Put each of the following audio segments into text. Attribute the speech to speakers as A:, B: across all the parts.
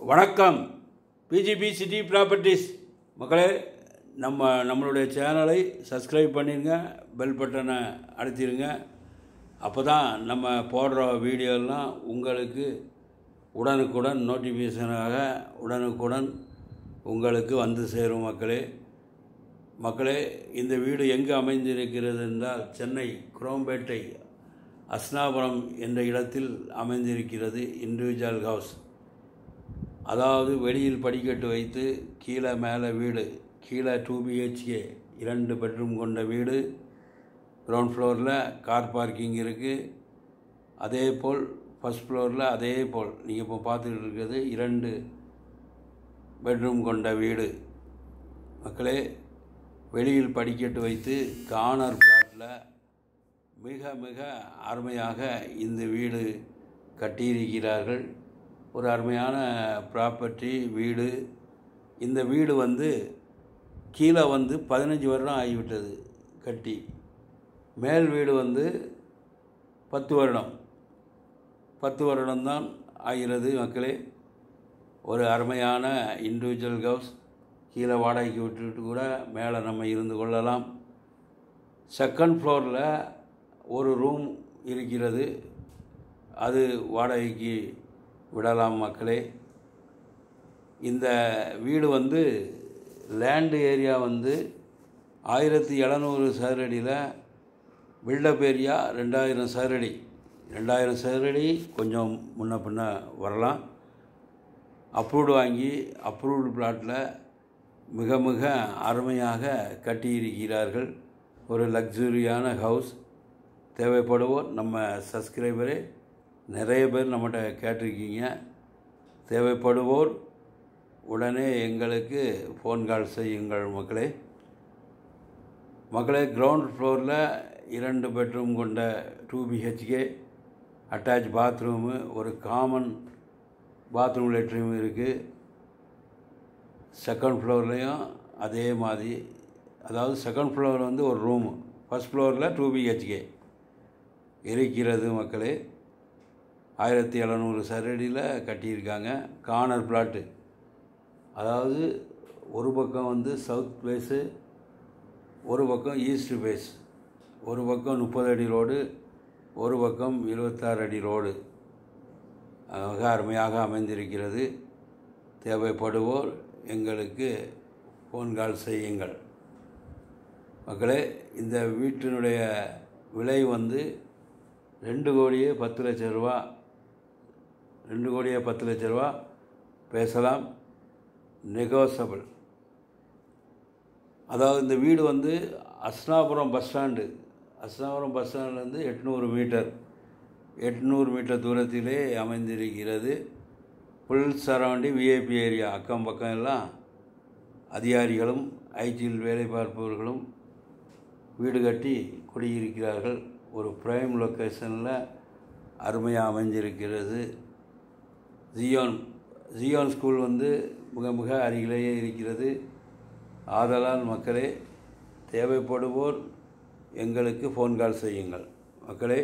A: வணக்கம். PGP city properties மக்களே, நம்மளுடைய சேனலை சப்ஸ்கிரைப் பண்ணிடுங்க, பெல் பட்டனை அழுத்திடுங்க. அப்போ தான் நம்ம போடுற வீடியோலாம் உங்களுக்கு உடனுக்குடன் நோட்டிஃபிகேஷனாக உடனுக்குடன் உங்களுக்கு வந்து சேரும். மக்களே, இந்த வீடு எங்கு அமைந்திருக்கிறது என்றால் சென்னை குரோம்பேட்டை அஸ்னாபுரம் என்ற இடத்தில் அமைந்திருக்கிறது. இண்டிவிஜுவல் ஹவுஸ், அதாவது வெளியில் படிக்கட்டு வைத்து கீழே மேலே வீடு, கீழே 2 BHK 2 பெட்ரூம் கொண்ட வீடு. கிரவுண்ட் ஃப்ளோரில் கார் பார்க்கிங் இருக்குது. அதே போல் ஃபஸ்ட் ஃப்ளோரில் அதே போல் நீங்கள் இப்போ பார்த்துக்கிட்டு இருக்கிறது 2 பெட்ரூம் கொண்ட வீடு. மக்களே, வெளியில் படிக்கட்டு வைத்து கார்னர் பிளாட்டில் மிக மிக அருமையாக இந்த வீடு கட்டியிருக்கிறார்கள். ஒரு அருமையான ப்ராப்பர்ட்டி வீடு. இந்த வீடு கீழே 15 வருடம் ஆகிவிட்டது கட்டி. மேல் வீடு 10 வருடம்தான் ஆகிறது. மக்களே, ஒரு அருமையான இண்டிவிஜுவல் ஹவுஸ். கீழே வாடகைக்கு விட்டுட்டு கூட மேலே நம்ம இருந்து கொள்ளலாம். செகண்ட் ஃப்ளோரில் ஒரு ரூம் இருக்கிறது, அது வாடகைக்கு விடலாம். மக்களே, இந்த வீடு லேண்டு ஏரியா 1700 சதுரடியில், பில்டப் ஏரியா 2000 சதுரடி. 2000 சதுரடி கொஞ்சம் முன்ன பின்ன வரலாம். அப்ரூவ்டு வாங்கி அப்ரூவ்டு பிளாட்டில் மிக மிக அருமையாக கட்டியிருக்கிறார்கள். ஒரு லக்ஸுரியான ஹவுஸ். தேவைப்படுவோர் நம்ம சப்ஸ்கிரைபரே நிறைய பேர் நம்மகிட்ட கேட்டிருக்கீங்க. தேவைப்படுவோர் உடனே எங்களுக்கு ஃபோன் கால் செய்யுங்கள். மக்களே, கிரவுண்ட் ஃப்ளோரில் 2 பெட்ரூம் கொண்ட 2 BHK அட்டாச் பாத்ரூமு, ஒரு காமன் பாத்ரூம் லெட்ரூம் இருக்குது. செகண்ட் ஃப்ளோர்லேயும் அதே மாதிரி, அதாவது செகண்ட் ஃப்ளோர் ஒரு ரூமு, ஃபஸ்ட் ஃப்ளோரில் 2 BHK இருக்கிறது. மக்களே, 1700 சதுரடியில் கட்டியிருக்காங்க. கார்னர் பிளாட்டு, அதாவது ஒரு பக்கம் சவுத் ஃபேஸு, ஒரு பக்கம் ஈஸ்ட் ஃபேஸ். ஒரு பக்கம் 30 அடி ரோடு, ஒரு பக்கம் 26 அடி ரோடு. மிக அருமையாக அமைந்திருக்கிறது. தேவைப்படுவோர் எங்களுக்கு ஃபோன் கால் செய்யுங்கள். மக்களே, இந்த வீட்டினுடைய விலை 2,10,00,000 ரூபா. 2,10,00,000 ரூபா பேசலாம், நெகோசபிள். அதாவது இந்த வீடு அஸ்னாபுரம் பஸ் ஸ்டாண்ட்லேருந்து 800 மீட்டர் தூரத்திலே அமைந்திருக்கிறது. Full surrounding VIP area. அக்கம் பக்கம் எல்லாம் அதிகாரிகளும் ஐடியில் வேலை பார்ப்பவர்களும் வீடு கட்டி குடியிருக்கிறார்கள். ஒரு ப்ரைம் லொக்கேஷனில் அருமையாக அமைஞ்சிருக்கிறது. ஜியோன் ஸ்கூல் மிக மிக அருகிலேயே இருக்கிறது. ஆதலால் மக்களே, தேவைப்படுவோர் எங்களுக்கு ஃபோன் கால் செய்யுங்கள். மக்களே,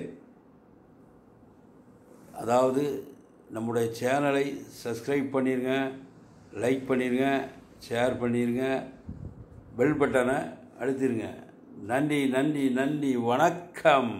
A: அதாவது நம்முடைய சேனலை சப்ஸ்கிரைப் பண்ணிடுங்க, லைக் பண்ணிடுங்க, ஷேர் பண்ணிடுங்க, பெல் பட்டனை அழுத்திடுங்க. நன்றி. வணக்கம்.